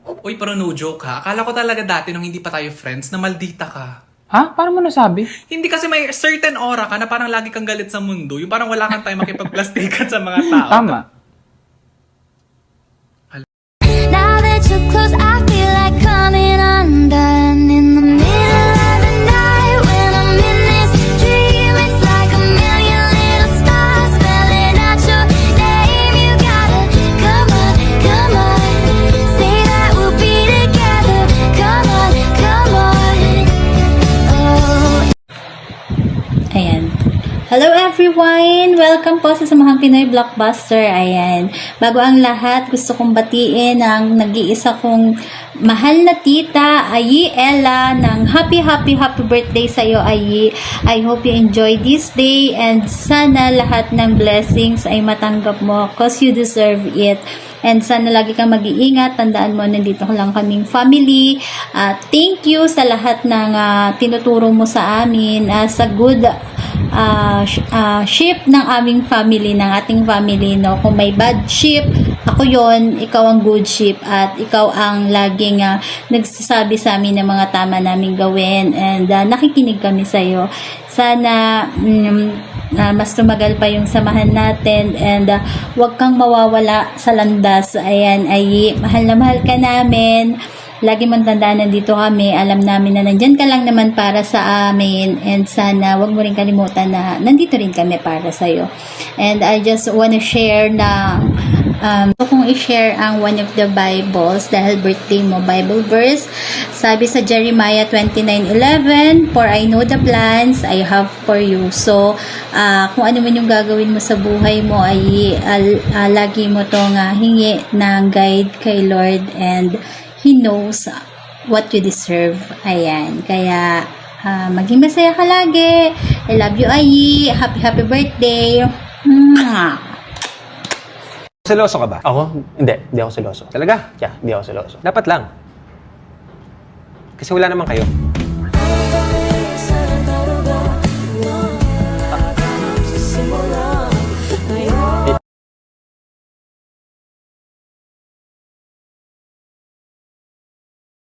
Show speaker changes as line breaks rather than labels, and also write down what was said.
Uy, pero no joke ha. Akala ko talaga dati nung hindi pa tayo friends na maldita ka.
Ha? Paano mo nasabi?
Hindi kasi may certain aura ka na parang lagi kang galit sa mundo. Yung parang wala kang time makipagplastikan sa mga tao.
Tama.
Now that you're close, I feel like coming undone in the middle of the night when I'm in this dream. It's like a million little stars spelling out your name. You gotta come on, say that we'll be together. Come on, oh.
Ayan. Hello everyone! Welcome po sa Samahang Pinoy Blockbuster. Ayan. Bago ang lahat, gusto kong batiin ang nag-iisa kong mahal na tita, Ayi Ella, ng happy birthday sa iyo, Ayi. I hope you enjoy this day and sana lahat ng blessings ay matanggap mo cause you deserve it. And sana lagi kang mag-iingat. Tandaan mo, nandito lang kaming family. Thank you sa lahat ng tinuturo mo sa amin. Sa good ship ng aming family, ng ating family. No? Kung may bad ship, ako yon, ikaw ang good ship. At ikaw ang laging nagsasabi sa amin ng mga tama namin gawin. And nakikinig kami sa'yo. Sana mas tumagal pa yung samahan natin and wag kang mawawala sa landas. Ayan, ay mahal na mahal ka namin. Lagi mong tandaan, nandito kami. Alam namin na nandyan ka lang naman para sa amin and sana wag mo rin kalimutan na nandito rin kami para sa'yo. And I just wanna share na kung i-share ang one of the Bibles dahil birthday mo, Bible verse. Sabi sa Jeremiah 29:11, "For I know the plans I have for you." So, kung ano man yung gagawin mo sa buhay mo ay lagi mo tong hingi ng guide kay Lord and He knows what you deserve. Ayan. Kaya, maging masaya ka lagi. I love you, Ayi. Happy birthday. Mwah!
Seloso ka ba?
Ako? Hindi ako seloso.
Talaga?
Yeah, hindi ako seloso.
Dapat lang. Kasi wala naman kayo.